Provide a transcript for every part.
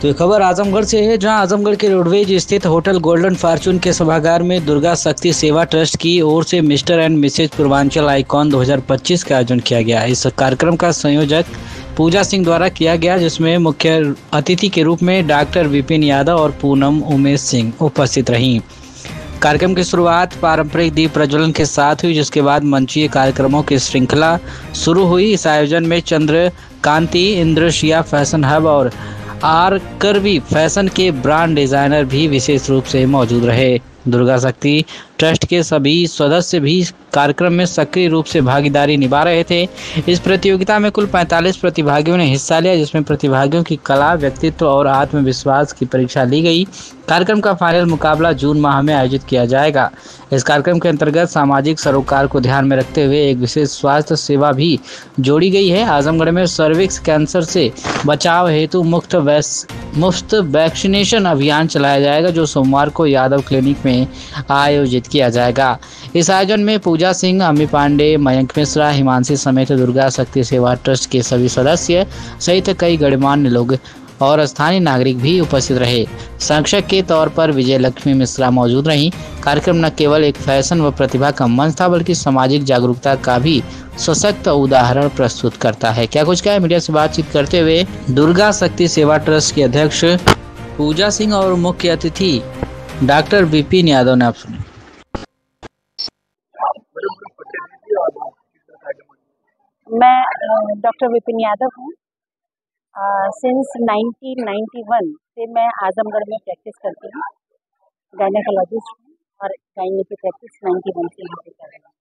तो ये खबर आजमगढ़ से है, जहां आजमगढ़ के रोडवेज स्थित होटल गोल्डन फॉर्चून के सभागार में दुर्गा शक्ति सेवा ट्रस्ट की ओर से Mister and Mrs Purvanchal icon 2025 का आयोजन किया गया। इस कार्यक्रम का संयोजक पूजा सिंह द्वारा किया गया, जिसमें मुख्य अतिथि के रूप में डॉक्टर विपिन यादव और पूनम उमेश सिंह उपस्थित रहीं। कार्यक्रम की शुरुआत पारंपरिक दीप प्रज्वलन के साथ हुई, जिसके बाद मंचीय कार्यक्रमों की श्रृंखला शुरू हुई। इस आयोजन में चंद्र कांति, इंद्रशिया फैशन हब और आरकरवी फैशन के ब्रांड डिजाइनर भी विशेष रूप से मौजूद रहे। दुर्गा शक्ति ट्रस्ट के सभी सदस्य भी कार्यक्रम में सक्रिय रूप से भागीदारी निभा रहे थे। इस प्रतियोगिता में कुल 45 प्रतिभागियों ने हिस्सा लिया, जिसमें प्रतिभागियों की कला, व्यक्तित्व और आत्मविश्वास की परीक्षा ली गई। कार्यक्रम का फाइनल मुकाबला जून माह में आयोजित किया जाएगा। इस कार्यक्रम के अंतर्गत सामाजिक सरोकार को ध्यान में रखते हुए एक विशेष स्वास्थ्य सेवा भी जोड़ी गई है। आजमगढ़ में सर्विक्स कैंसर से बचाव हेतु मुफ्त वैक्सीनेशन अभियान चलाया जाएगा, जो सोमवार को यादव क्लिनिक में आयोजित किया जाएगा। इस आयोजन में पूजा सिंह, अम्मी पांडे, मयंक मिश्रा, हिमांशी समेत दुर्गा शक्ति सेवा ट्रस्ट के सभी सदस्य सहित कई गणमान्य लोग और स्थानीय नागरिक भी उपस्थित रहे। संरक्षक के तौर पर विजय लक्ष्मी मिश्रा मौजूद रहीं। कार्यक्रम न केवल एक फैशन व प्रतिभा का मंच था, बल्कि सामाजिक जागरूकता का भी सशक्त उदाहरण प्रस्तुत करता है। क्या कुछ कहा मीडिया से बातचीत करते हुए दुर्गा शक्ति सेवा ट्रस्ट के अध्यक्ष पूजा सिंह और मुख्य अतिथि डॉक्टर विपिन यादव ने। आप सुने। मैं डॉक्टर विपिन यादव हूँ। सिंस 1991 से मैं आजमगढ़ में प्रैक्टिस करती हूँ। गायनेकोलॉजिस्ट हूँ और गायने की प्रैक्टिस 91 से यहाँ पे कर रही हूँ।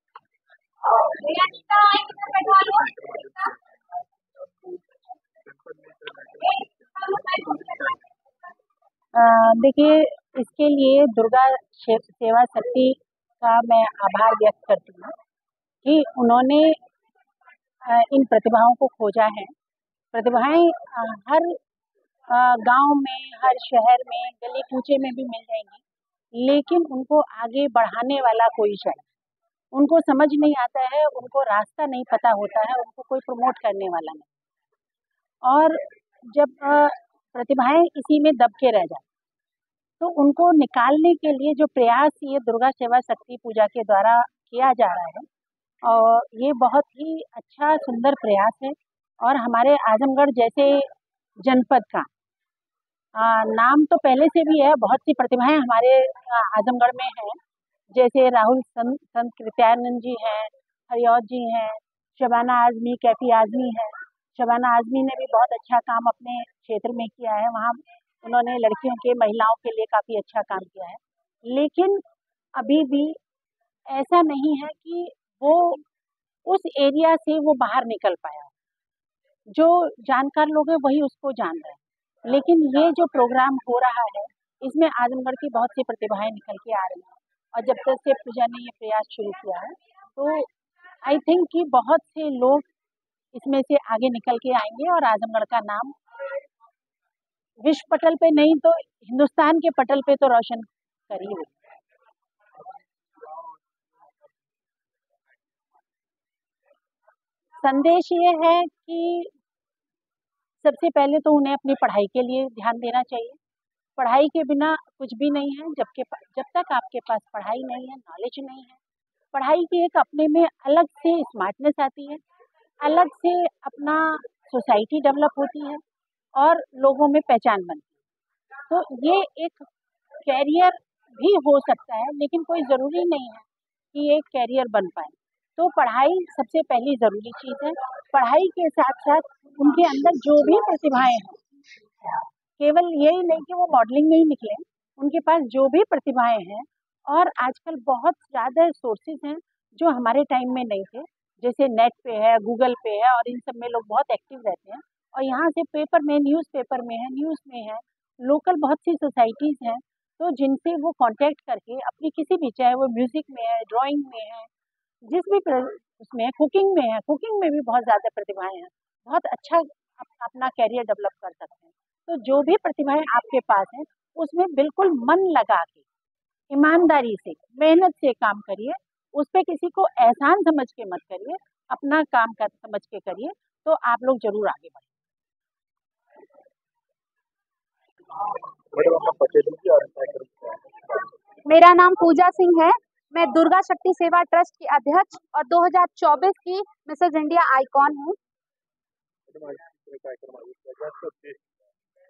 देखिए, इसके लिए दुर्गा सेवा शक्ति का मैं आभार व्यक्त करती हूँ कि उन्होंने इन प्रतिभाओं को खोजा है। प्रतिभाएं हर गांव में, हर शहर में, गली कूचे में भी मिल जाएंगी, लेकिन उनको आगे बढ़ाने वाला कोई चाहिए। उनको समझ नहीं आता है, उनको रास्ता नहीं पता होता है, उनको कोई प्रमोट करने वाला नहीं। और जब प्रतिभाएं इसी में दब के रह जाए, तो उनको निकालने के लिए जो प्रयास ये दुर्गा सेवा शक्ति पूजा के द्वारा किया जा रहा है, और ये बहुत ही अच्छा सुंदर प्रयास है। और हमारे आजमगढ़ जैसे जनपद का नाम तो पहले से भी है। बहुत सी प्रतिभाएं हमारे आजमगढ़ में हैं, जैसे राहुल संत कृत्यानंद जी हैं, हरियौत जी हैं, शबाना आजमी, कैफी आजमी है। शबाना आजमी ने भी बहुत अच्छा काम अपने क्षेत्र में किया है। वहाँ उन्होंने लड़कियों के, महिलाओं के लिए काफ़ी अच्छा काम किया है। लेकिन अभी भी ऐसा नहीं है कि वो उस एरिया से वो बाहर निकल पाया। जो जानकार लोग हैं वही उसको जान रहे हैं। लेकिन ये जो प्रोग्राम हो रहा है, इसमें आजमगढ़ की बहुत सी प्रतिभाएं निकल के आ रही हैं। और जब तक से पूजा ने ये प्रयास शुरू किया है, तो आई थिंक कि बहुत से लोग इसमें से आगे निकल के आएंगे और आजमगढ़ का नाम विश्व पटल पे नहीं तो हिंदुस्तान के पटल पे तो रोशन करिए। संदेश ये है कि सबसे पहले तो उन्हें अपनी पढ़ाई के लिए ध्यान देना चाहिए। पढ़ाई के बिना कुछ भी नहीं है। जब तक आपके पास पढ़ाई नहीं है, नॉलेज नहीं है, पढ़ाई की एक अपने में अलग से स्मार्टनेस आती है, अलग से अपना सोसाइटी डेवलप होती है और लोगों में पहचान बनती है। तो ये एक कैरियर भी हो सकता है, लेकिन कोई ज़रूरी नहीं है कि ये कैरियर बन पाए। तो पढ़ाई सबसे पहली ज़रूरी चीज़ है। पढ़ाई के साथ साथ उनके अंदर जो भी प्रतिभाएं हैं, केवल यही नहीं कि वो मॉडलिंग में ही निकले, उनके पास जो भी प्रतिभाएं हैं, और आजकल बहुत ज़्यादा सोर्सेज हैं जो हमारे टाइम में नहीं थे, जैसे नेट पे है, गूगल पे है, और इन सब में लोग बहुत एक्टिव रहते हैं। और यहाँ से पेपर में, न्यूज़पेपर में है, न्यूज़ में है, लोकल बहुत सी सोसाइटीज़ हैं, तो जिनसे वो कांटेक्ट करके अपनी किसी भी, चाहे वो म्यूज़िक में है, ड्राइंग में है, जिस भी उसमें है, कुकिंग में है, कुकिंग में भी बहुत ज़्यादा प्रतिभाएं हैं, बहुत अच्छा अपना कैरियर डेवलप कर सकते हैं। तो जो भी प्रतिभाएं आपके पास हैं, उसमें बिल्कुल मन लगा के, ईमानदारी से, मेहनत से काम करिए। उस पे किसी को एहसान समझ के मत करिए, अपना काम कर समझ के करिए, तो आप लोग जरूर आगे बढ़ें। मेरा नाम पूजा सिंह है। मैं दुर्गा शक्ति सेवा ट्रस्ट की अध्यक्ष और 2024 की मिसेज इंडिया आइकॉन हूँ।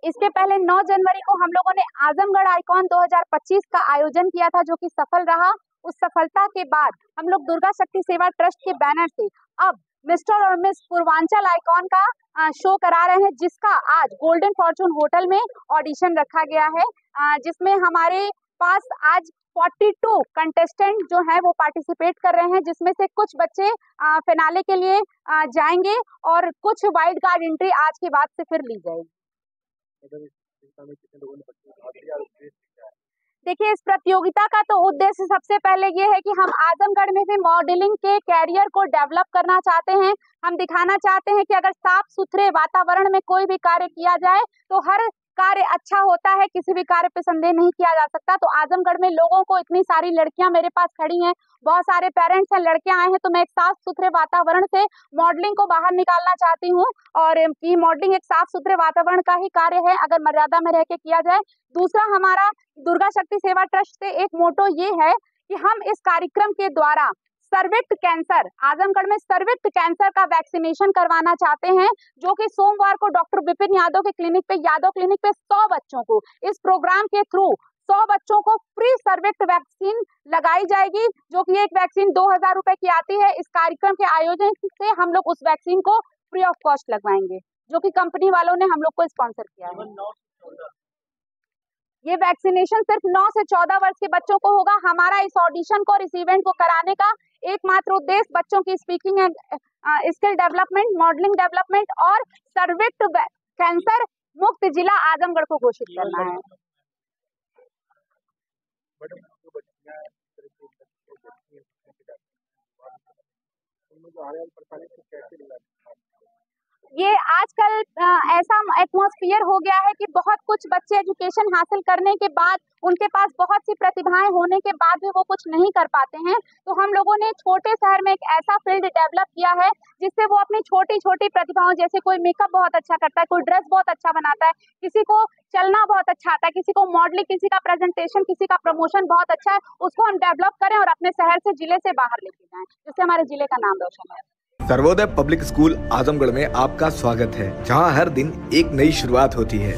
इसके पहले 9 जनवरी को हम लोगों ने आजमगढ़ आइकॉन 2025 का आयोजन किया था, जो कि सफल रहा। उस सफलता के बाद हम लोग दुर्गा शक्ति सेवा ट्रस्ट के बैनर से अब मिस्टर और मिस पूर्वांचल आइकॉन का शो करा रहे हैं, जिसका आज गोल्डन फॉर्चून होटल में ऑडिशन रखा गया है, जिसमें हमारे पास आज 42 कंटेस्टेंट जो है वो पार्टिसिपेट कर रहे हैं, जिसमें से कुछ बच्चे फिनाले के लिए जाएंगे और कुछ वाइल्ड कार्ड एंट्री आज के बाद से फिर ली जाएगी। देखिए, इस प्रतियोगिता का तो उद्देश्य सबसे पहले ये है कि हम आजमगढ़ में भी मॉडलिंग के कैरियर को डेवलप करना चाहते हैं। हम दिखाना चाहते हैं कि अगर साफ सुथरे वातावरण में कोई भी कार्य किया जाए तो हर कार्य अच्छा होता है, किसी भी कार्य पे संदेह नहीं किया जा सकता। तो आजमगढ़ में लोगों को, इतनी सारी लड़कियां मेरे पास खड़ी हैं, बहुत सारे पेरेंट्स हैं, लड़कियां आए हैं, तो मैं एक साफ सुथरे वातावरण से मॉडलिंग को बाहर निकालना चाहती हूं। और ये मॉडलिंग एक साफ सुथरे वातावरण का ही कार्य है, अगर मर्यादा में रह के किया जाए। दूसरा, हमारा दुर्गा शक्ति सेवा ट्रस्ट से एक मोटो ये है कि हम इस कार्यक्रम के द्वारा सर्विक्ट कैंसर, आजमगढ़ में सर्विक्ट कैंसर का वैक्सीनेशन करवाना चाहते हैं, जो कि सोमवार को डॉक्टर विपिन यादव के क्लिनिक पे, यादव क्लिनिक पे 100 बच्चों को इस प्रोग्राम के थ्रू 100 बच्चों को फ्री सर्विक्ट वैक्सीन लगाई जाएगी, जो कि एक वैक्सीन 2000 रुपए की आती है। इस कार्यक्रम के आयोजन से हम लोग उस वैक्सीन को फ्री ऑफ कॉस्ट लगवाएंगे, जो कि कंपनी वालों ने हम लोग को स्पॉन्सर किया है। ये वैक्सीनेशन सिर्फ 9 से 14 वर्ष के बच्चों को होगा। हमारा इस ऑडिशन को और इस इवेंट को कराने का एकमात्र उद्देश्य बच्चों की speaking and skill development, modelling development और सर्विक्ट कैंसर मुक्त जिला आजमगढ़ को घोषित करना है। ये आजकल ऐसा एटमॉस्फेयर हो गया है कि बहुत कुछ बच्चे एजुकेशन हासिल करने के बाद, उनके पास बहुत सी प्रतिभाएं होने के बाद भी वो कुछ नहीं कर पाते हैं। तो हम लोगों ने छोटे शहर में एक ऐसा फील्ड डेवलप किया है जिससे वो अपनी छोटी छोटी प्रतिभाओं, जैसे कोई मेकअप बहुत अच्छा करता है, कोई ड्रेस बहुत अच्छा बनाता है, किसी को चलना बहुत अच्छा आता है, किसी को मॉडलिंग, किसी का प्रेजेंटेशन, किसी का प्रमोशन बहुत अच्छा है, उसको हम डेवलप करें और अपने शहर से, जिले से बाहर लेके जाएं, जिससे हमारे जिले का नाम रोशन है। सर्वोदय पब्लिक स्कूल आजमगढ़ में आपका स्वागत है, जहां हर दिन एक नई शुरुआत होती है।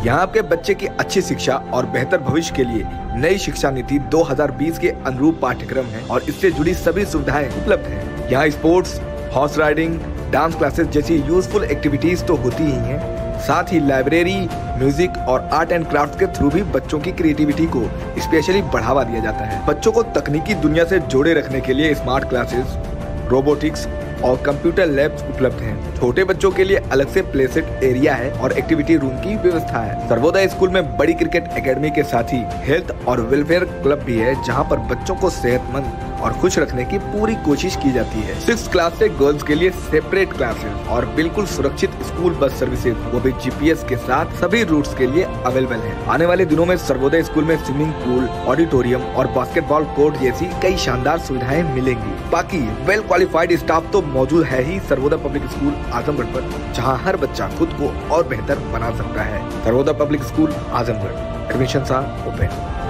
यहाँ आपके बच्चे की अच्छी शिक्षा और बेहतर भविष्य के लिए नई शिक्षा नीति 2020 के अनुरूप पाठ्यक्रम है और इससे जुड़ी सभी सुविधाएं उपलब्ध हैं। यहाँ sports, horse riding, dance classes जैसी यूजफुल एक्टिविटीज तो होती ही हैं, साथ ही लाइब्रेरी, म्यूजिक और आर्ट एंड क्राफ्ट के थ्रू भी बच्चों की क्रिएटिविटी को स्पेशली बढ़ावा दिया जाता है। बच्चों को तकनीकी दुनिया से जोड़े रखने के लिए स्मार्ट क्लासेस, रोबोटिक्स और कंप्यूटर लैब्स उपलब्ध हैं। छोटे बच्चों के लिए अलग से प्ले सेट एरिया है और एक्टिविटी रूम की व्यवस्था है। सर्वोदय स्कूल में बड़ी क्रिकेट एकेडमी के साथ ही हेल्थ और वेलफेयर क्लब भी है, जहां पर बच्चों को सेहतमंद और खुश रखने की पूरी कोशिश की जाती है। 6th क्लास से गर्ल्स के लिए सेपरेट क्लासेस और बिल्कुल सुरक्षित स्कूल बस सर्विसेज, वो भी GPS के साथ सभी रूट्स के लिए अवेलेबल है। आने वाले दिनों में सर्वोदय स्कूल में स्विमिंग पूल, ऑडिटोरियम और बास्केटबॉल कोर्ट जैसी कई शानदार सुविधाएं मिलेंगी। बाकी वेल क्वालिफाइड स्टाफ तो मौजूद है ही सर्वोदय पब्लिक स्कूल आजमगढ़ पर, जहाँ हर बच्चा खुद को और बेहतर बना सकता है। Sarvodaya public school Azamgarh, admission open.